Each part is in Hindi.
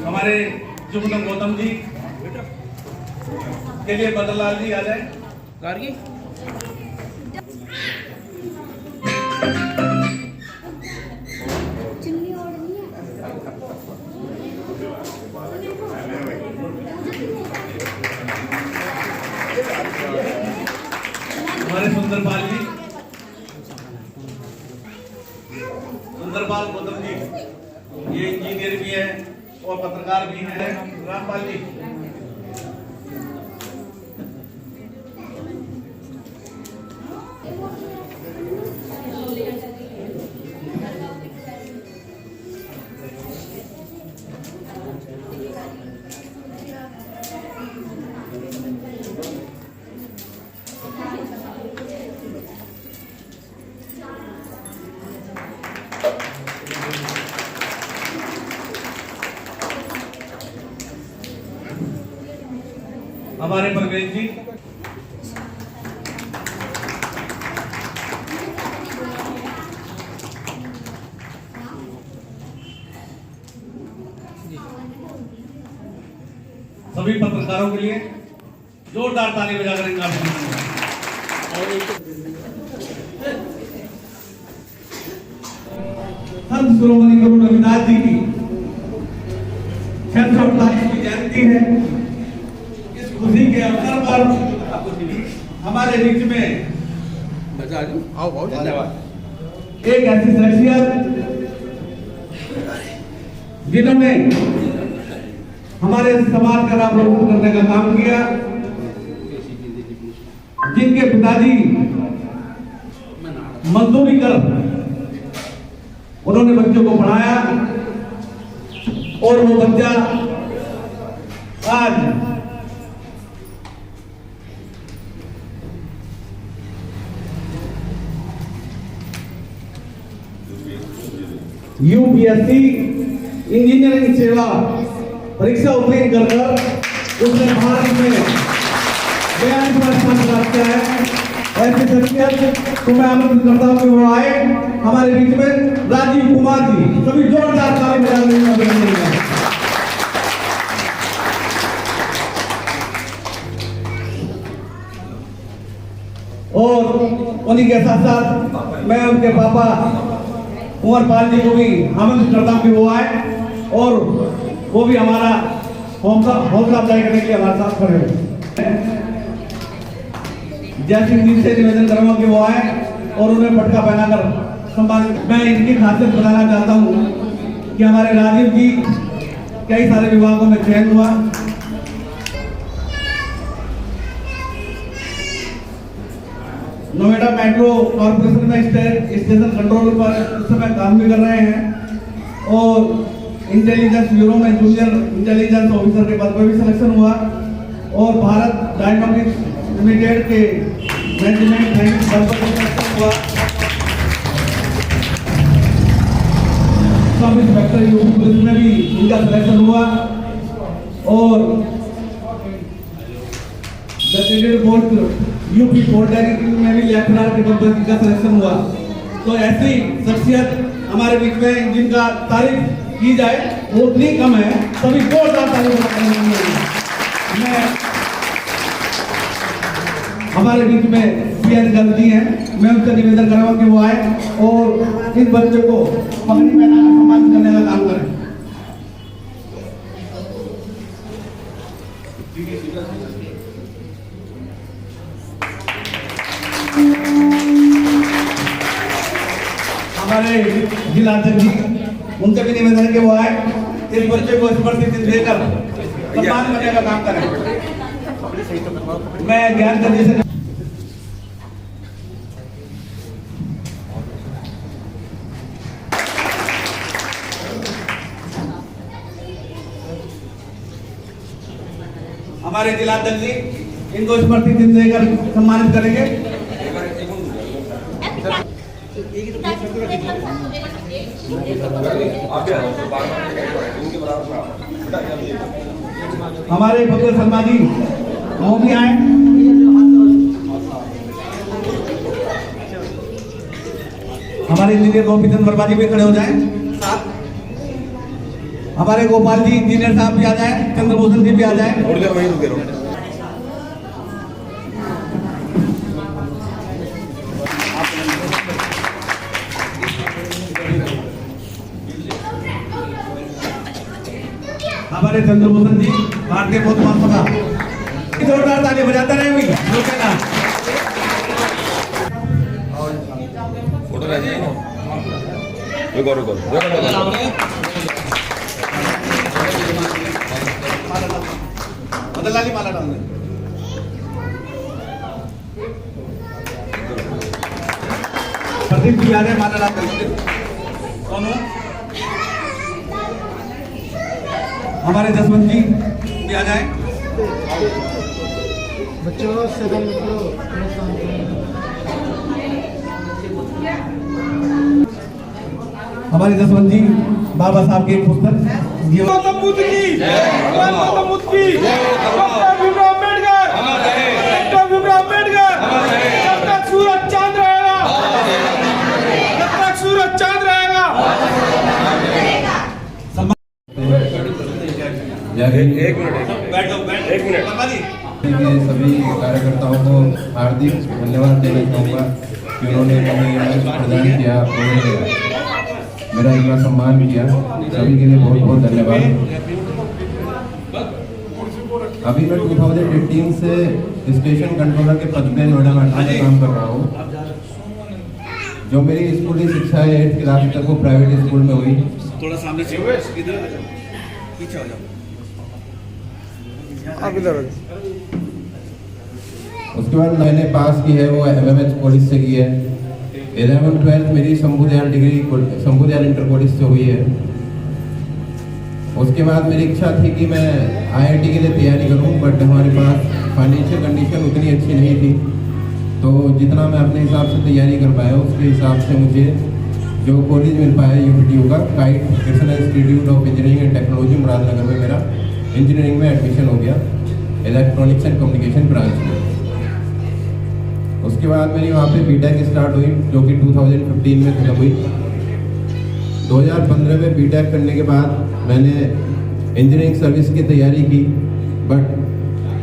हमारे जुगनू गौतम जी के लिए बदरलाल जी आ जाए। गार्गी हमारे सुंदरपाल जी, सुंदरपाल गौतम जी, ये इंजीनियर भी है और पत्रकार भी है। रामपाल जी, हमारे परवेज जी, सभी पत्रकारों के लिए जोरदार ताली बजाकर इनका संत शिरोमणि गुरु रविदास जी की 648वीं जयंती है। इस खुशी के अवसर पर हमारे बीच में एक ऐसी शख्सियत जिन्होंने हमारे समाज का नाम रोशन करने का काम किया, जिनके पिताजी मजदूरी कर उन्होंने बच्चों को पढ़ाया और वो बच्चा आज यूपीएससी इंजीनियरिंग सेवा परीक्षा उत्तीर्ण कर उसने भारत में 42वां स्थान प्राप्त किया है। ऐसी शख्सियत को मैं आमंत्रित करता हूँ कि वो आए हमारे बीच में। राजीव कुमार जी, सभी जोरदार ताली बजाकर और उन्हीं के साथ साथ मैं उनके पापा कुंवरपाल जी को भी आमंत्रित करता हूँ कि वो आए और वो भी हमारा हौसला अफजाई करने के लिए हमारे साथ खड़े हो। जय सिंह जी से निवेदन करूंगा कि वो आए और उन्हें पटका पहनाकर सम्मानित। मैं इनकी खासियत बताना चाहता हूँ कि हमारे राजीव जी कई सारे विभागों में चयन हुआ। नोएडा मेट्रो कॉर्पोरेशन में स्टेशन कंट्रोल पर इस समय काम भी कर रहे हैं और इंटेलिजेंस ब्यूरो में जूनियर इंटेलिजेंस ऑफिसर के पद पर भी सिलेक्शन हुआ और भारत डायनामिक्स लिमिटेड के मैनेजमेंट ट्रेनिंग पद पर सिलेक्शन हुआ। सब इंस्पेक्टर यूपी पुलिस में भी इनका सिलेक्शन हुआ और यूपी पॉलिटेक्निक में भी लेफ्टिनेंट के पद पर इनका सिलेक्शन हुआ। तो ऐसी शख्सियत हमारे बीच में जिनका तारीफ की जाए वो उतनी कम है। सभी जोरदार ताली मैं हमारे बीच में पीएन गलती हैं, मैं उनसे निवेदन करूंगा कि वो आए और इस बच्चे को पगड़ी पहनाकर सम्मानित करने का काम करें। हमारे जिला अध्यक्ष जी, उनसे भी निवेदन है कि वो आए इस बच्चे को स्मृति चिन्ह देकर सम्मान करने का काम करें। मैं ज्ञान करने से हमारे जिला अध्यक्ष जी इनको स्मृति चिन्ह देकर सम्मानित करेंगे। हमारे फकीर शर्मा जी वो भी आए। हमारे इंजीनियर गोपीचंद वर्मा जी भी खड़े हो जाएं। हमारे गोपाल जी इंजीनियर साहब भी आ जाए, चंद्रभूषण जी भी आ जाए। थोड़ी देर वहीं रुके रहो। हमारे चंद्रभूषण जी भारतीय बहुत महासभा जोरदार ताली बजाते रहेंगे। फोटो ले जाइए। रुको रुको बदलाली माला डालने प्रदीप जी आ रहे माला डालते दोनों। हमारे जसवंत जी भी आ जाए। बच्चों सदन हमारे जसवंत जी बाबा साहब की एक पुस्तक गौतम बुद्ध की भगवान गौतम बुद्ध की डॉक्टर भीमराव अम्बेडकर डॉक्टर भीमराव अम्बेडकर जब तक सूरज चांद रहेगा जब तक सूरज चांद रहेगा। एक मिनट सभी कार्यकर्ताओं को हार्दिक धन्यवाद देना चाहूँगा कि उन्होंने मुझे ये मंच प्रदान किया और मेरा इतना सम्मान किया। सभी के लिए बहुत बहुत धन्यवाद। अभी मैं 2018 से स्टेशन कंट्रोलर के पद पे नोएडा मेट्रो में काम कर रहा हूँ। जो मेरी स्कूली शिक्षा है 8th क्लास तक वो प्राइवेट स्कूल में हुई। थोड़ा सामने से पीछे हो जाओ। उसके बाद मैंने पास की है वो MMH कॉलेज से की है। 11th-12th मेरी शंभू दयाल इंटर कॉलेज से हुई है। उसके बाद मेरी इच्छा थी कि मैं IIT के लिए तैयारी करूं, बट हमारे पास फाइनेंशियल कंडीशन उतनी अच्छी नहीं थी। तो जितना मैं अपने हिसाब से तैयारी कर पाया उसके हिसाब से मुझे जो कॉलेज मिल पाया UPTU का kite national institute of engineering and technology Muradnagar में मेरा इंजीनियरिंग में एडमिशन हो गया, इलेक्ट्रॉनिक्स एंड कम्युनिकेशन ब्रांच में। उसके बाद मेरी वहाँ पे BTech स्टार्ट हुई जो कि 2015 में खत्म हुई। 2015 में BTech करने के बाद मैंने इंजीनियरिंग सर्विस की तैयारी की, बट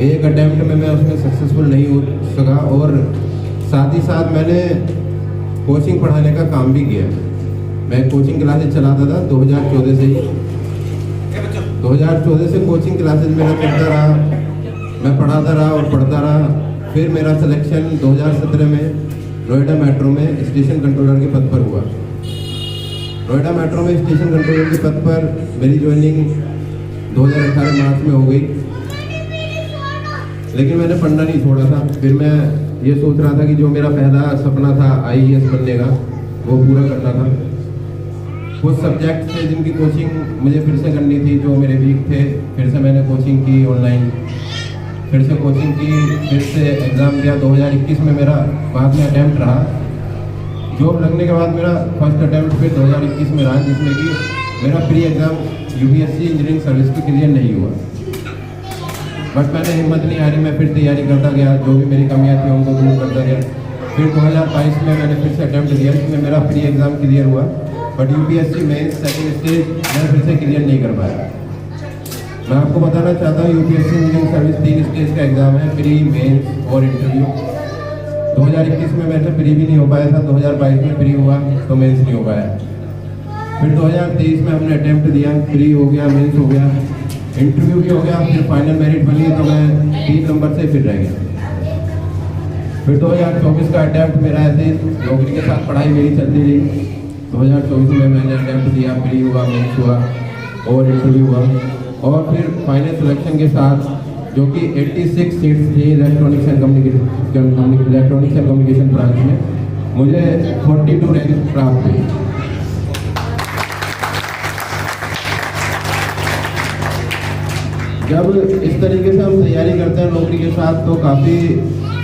एक अटैम्प्ट में मैं उसमें सक्सेसफुल नहीं हो सका। और साथ ही साथ मैंने कोचिंग पढ़ाने का काम भी किया। मैं कोचिंग क्लासेस चलाता था 2014 से ही। 2014 से कोचिंग क्लासेस मेरा चलता रहा, मैं पढ़ाता रहा और पढ़ता रहा। फिर मेरा सिलेक्शन 2017 में नोएडा मेट्रो में स्टेशन कंट्रोलर के पद पर हुआ। नोएडा मेट्रो में स्टेशन कंट्रोलर के पद पर मेरी ज्वाइनिंग 2018 मार्च में हो गई, लेकिन मैंने पढ़ना नहीं छोड़ा था। फिर मैं ये सोच रहा था कि जो मेरा पहला सपना था IAS बनने का वो पूरा करना था। कुछ सब्जेक्ट थे जिनकी कोचिंग मुझे फिर से करनी थी जो मेरे वीक थे। फिर से मैंने कोचिंग की ऑनलाइन, फिर से कोचिंग की, फिर से एग्ज़ाम दिया। 2021 में मेरा बाद में अटैम्प्ट रहा। जॉब लगने के बाद मेरा फर्स्ट अटैम्प्ट फिर 2021 में रहा, जिसमें कि मेरा pre exam UPSC engineering service की क्लियर नहीं हुआ। बट मैंने हिम्मत नहीं हारी, मैं फिर तैयारी करता गया, जो भी मेरी कमियाँ थी उनको दूर करता गया। फिर 2022 में मैंने फिर से अटैम्प्ट दिया, जिसमें मेरा प्री एग्ज़ाम क्लियर हुआ, but UPSC mains second stage मैं फिर से क्लियर नहीं कर पाया। मैं आपको बताना चाहता हूँ UPSC इंजीनियरिंग सर्विस 3 स्टेज का एग्ज़ाम है, प्री, मेंस और इंटरव्यू। 2021 में मेरे से प्री भी नहीं हो पाया था, 2022 में प्री हुआ तो मेंस नहीं हो पाया। फिर 2023 में हमने अटैम्प्ट दिया, प्री हो गया, मेंस हो गया, इंटरव्यू भी हो गया, फिर फाइनल मेरिट बनी तो मैं 3 नंबर से फिर रह गया। फिर 2024 का अटैम्प्ट मेरा ऐसे नौकरी के साथ पढ़ाई मेरी चलती रही। 2024 में मैंने अटैम्प्ट दिया, प्री हुआ, मेंस हुआ और इंटरव्यू हुआ, और फिर फाइनल सिलेक्शन के साथ जो कि 86 सीट्स थी इलेक्ट्रॉनिक्स एंड कम्युनिकेशन ब्रांच में, मुझे 42 रैंक प्राप्त हुई। जब इस तरीके से हम तैयारी करते हैं नौकरी के साथ तो काफ़ी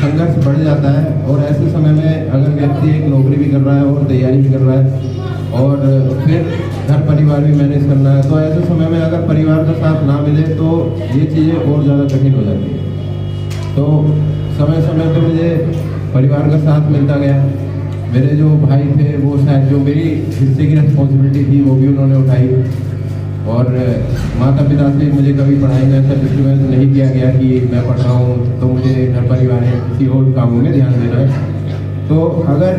संघर्ष बढ़ जाता है। और ऐसे समय में अगर व्यक्ति एक नौकरी भी कर रहा है और तैयारी भी कर रहा है और फिर घर परिवार भी मैनेज करना है, तो ऐसे समय में अगर परिवार का साथ ना मिले तो ये चीज़ें और ज़्यादा कठिन हो जाती है। तो समय समय पे मुझे परिवार का साथ मिलता गया। मेरे जो भाई थे वो शायद जो मेरी हिस्से की रिस्पॉन्सिबिलिटी थी वो भी उन्होंने उठाई। और माता पिता से मुझे कभी पढ़ाई में ऐसा डिस्टर्बेंस नहीं किया गया कि मैं पढ़ रहा हूँ तो मुझे घर परिवार में किसी और कामों में ध्यान देना है। तो अगर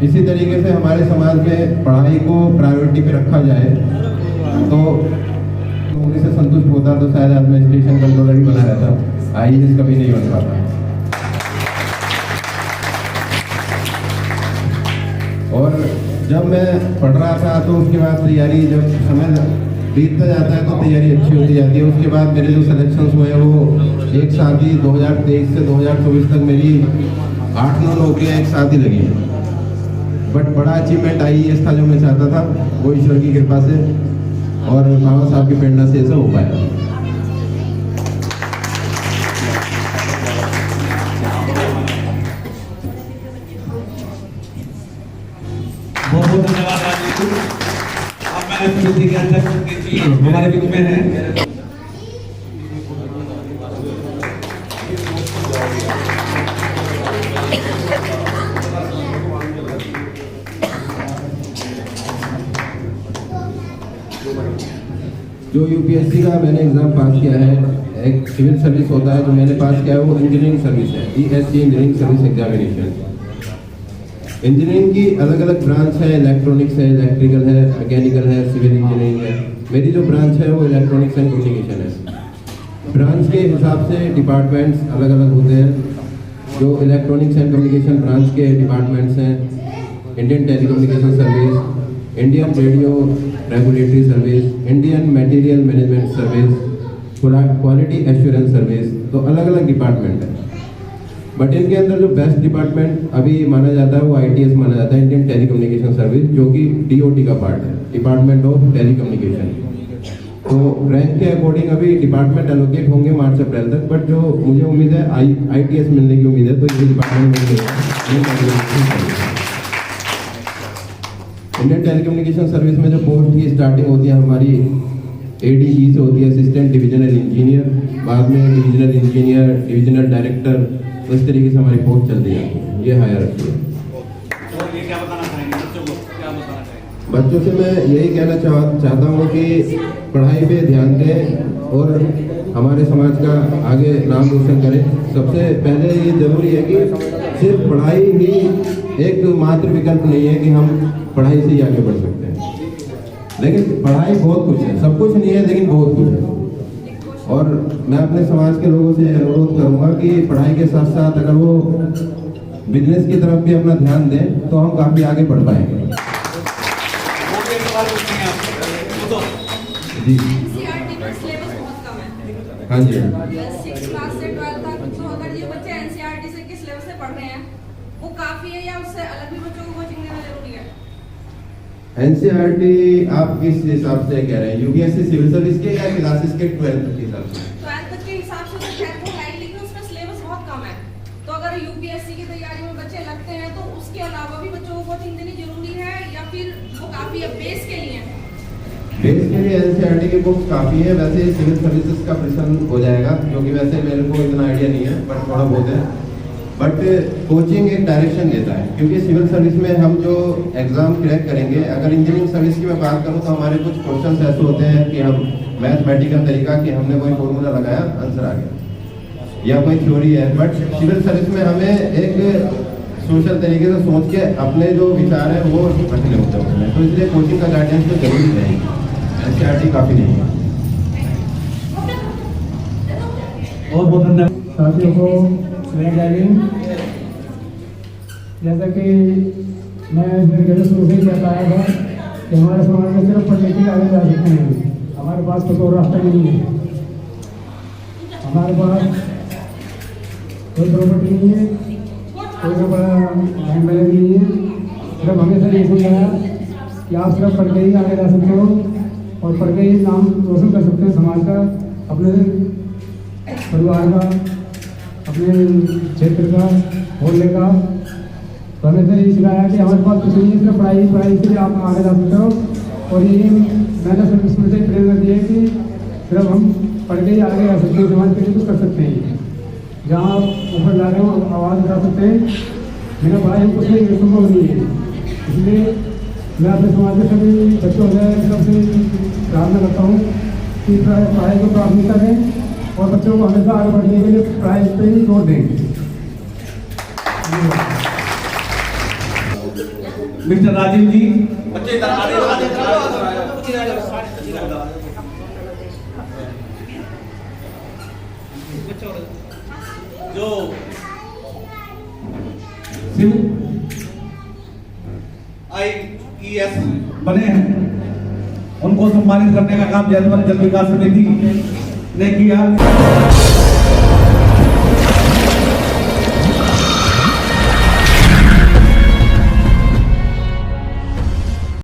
इसी तरीके से हमारे समाज में पढ़ाई को प्रायोरिटी पे रखा जाए तो नौकरी से संतुष्ट होता तो शायद आज मैं स्टेशन कंट्रोलर ही बना रहता, IAS कभी नहीं बन पाता। और जब मैं पढ़ रहा था तो उसके बाद तैयारी, जब समय बीतता जाता है तो तैयारी अच्छी होती जाती है। उसके बाद मेरे जो सिलेक्शंस हुए वो एक साथ ही 2023 से 2024 तक मेरी 8-9 नौकरियाँ एक साथ ही लगी हैं। बट बड़ा अचीवमेंट IAS था जो मैं चाहता था, वो ईश्वर की कृपा से और बाबा साहब की प्रेरणा से ऐसा हो पाया। बहुत बहुत धन्यवाद राजीव जी। अब मैं समिति के अध्यक्ष जी हमारे बीच में हैं। जो UPSC का मैंने एग्ज़ाम पास किया है, एक सिविल सर्विस होता है जो मैंने पास किया है, वो इंजीनियरिंग सर्विस है, ESC engineering service examination. Engineering की अलग अलग ब्रांच है, इलेक्ट्रॉनिक्स है, इलेक्ट्रिकल है, मैकेनिकल है, सिविल इंजीनियरिंग है। मेरी जो ब्रांच है वो इलेक्ट्रॉनिक्स एंड कम्युनिकेशन है। ब्रांच के हिसाब से डिपार्टमेंट्स अलग अलग होते हैं। जो इलेक्ट्रॉनिक्स एंड कम्युनिकेशन ब्रांच के डिपार्टमेंट्स हैं, Indian telecommunication service, Indian radio regulatory service, Indian material management service, quality assurance service, तो अलग अलग डिपार्टमेंट है। बट इनके अंदर जो बेस्ट डिपार्टमेंट अभी माना जाता है वो ITS माना जाता है, इंडियन टेलीकम्युनिकेशन सर्विस, जो कि DOT का पार्ट है, डिपार्टमेंट ऑफ टेलीकम्युनिकेशन। तो रैंक के अकॉर्डिंग अभी डिपार्टमेंट एलोकेट होंगे मार्च अप्रैल तक, बट जो मुझे उम्मीद है ITS मिलने की उम्मीद है, तो ये डिपार्टमेंट इंडियन टेलीकम्युनिकेशन सर्विस में जो पोस्ट की स्टार्टिंग होती है हमारी ADE से होती है, असिस्टेंट डिविजनल इंजीनियर, बाद में डिविजनल इंजीनियर, डिविजनल डायरेक्टर, तो इस तरीके से हमारी पोस्ट चलती है। ये हायरार्की है। क्या बताना चाहेंगे बच्चों को, क्या बताना चाहेंगे? बच्चों से मैं यही कहना चाहता हूँ कि पढ़ाई पे ध्यान दें और हमारे समाज का आगे नाम रोशन करें। सबसे पहले ये जरूरी है कि सिर्फ पढ़ाई ही एक मात्र विकल्प नहीं है कि हम पढ़ाई से ही आगे बढ़ सकते हैं, लेकिन पढ़ाई बहुत कुछ है, सब कुछ नहीं है लेकिन बहुत कुछ है। और मैं अपने समाज के लोगों से अनुरोध करूंगा कि पढ़ाई के साथ साथ अगर वो बिजनेस की तरफ भी अपना ध्यान दें तो हम काफ़ी आगे बढ़ पाएंगे। जी NCERT का सिलेबस बहुत कम है। हाँ जी, 6 क्लास से 12 तक, तो अगर ये बच्चे NCERT से के सिलेबस से पढ़ रहे हैं वो काफी है, या उससे अलग भी बच्चों को कोचिंग देना जरूरी है? NCERT आप किस हिसाब से कह रहे हैं, UPSC सिविल सर्विस के या क्लासेस के 12th के हिसाब से? 12 तक के हिसाब से तो खैर वो है, लेकिन उसमें सिलेबस बहुत कम है। तो अगर UPSC की तैयारी में बच्चे लगते हैं तो उसके अलावा भी बच्चों को कोचिंग देनी जरूरी है, या फिर वो काफी है बेस के लिए? बेस के लिए NCERT की बुक्स काफ़ी है। वैसे सिविल सर्विसेज का प्रश्न हो जाएगा, क्योंकि वैसे मेरे को इतना आइडिया नहीं है, बट थोड़ा बहुत है। बट कोचिंग एक डायरेक्शन देता है, क्योंकि सिविल सर्विस में हम जो एग्ज़ाम क्रैक करेंगे, अगर इंजीनियरिंग सर्विस की मैं बात करूँ तो हमारे कुछ क्वेश्चंस ऐसे होते हैं कि हम मैथमेटिकल तरीका कि हमने कोई फॉर्मूला लगाया आंसर आ गया, या कोई थ्योरी है। बट सिविल सर्विस में हमें एक सोशल तरीके से सोच के अपने जो विचार है वो रखने होते हैं उसमें, तो इसलिए कोचिंग का गाइडेंस तो जरूरी रहेगी। NCERT काफ़ी नहीं है। बहुत बहुत धन्यवाद साथियों को जैसा कि मैं शुरू से कहता आया था कि हमारे समाज में सिर्फ पढ़ लिख के आगे जा सकते हैं, हमारे पास कुछ और रास्ता नहीं है। हमारे पास कोई प्रॉपर्टी नहीं है, कोई बड़ा लैंड बैलेंस नहीं है। सिर्फ हमेशा ये समझाया कि आप सिर्फ पढ़ के ही आगे जा सकते हो और पढ़ के ही नाम रोशन कर सकते हैं, समाज का, अपने परिवार का, अपने क्षेत्र का, मोहल्ले का। तो हमें यही सिखाया कि हमारे पास कुछ नहीं है, सिर्फ पढ़ाई से आप आगे जा सकते हो। और यही मैंने सिर्फ इसमें से प्रेरणा दी है कि सिर्फ हम पढ़ के ही आगे जा सकते हैं, समाज के लिए कुछ कर सकते हैं। जहाँ आप ऊपर जा रहे हो आवाज़ उठा सकते हैं, बिना पढ़ाई कुछ नहीं संभव नहीं है। इसलिए मैं अपने समाज के सभी बच्चों से प्रार्थना करता हूँ कि पढ़ाई को प्राथमिकता दें और बच्चों को हमेशा आगे बढ़ने के लिए पढ़ाई पे ही जोर दें। मिस्टर राजीव जी, जो IES बने हैं उनको सम्मानित करने का काम जल विकास समिति ने किया।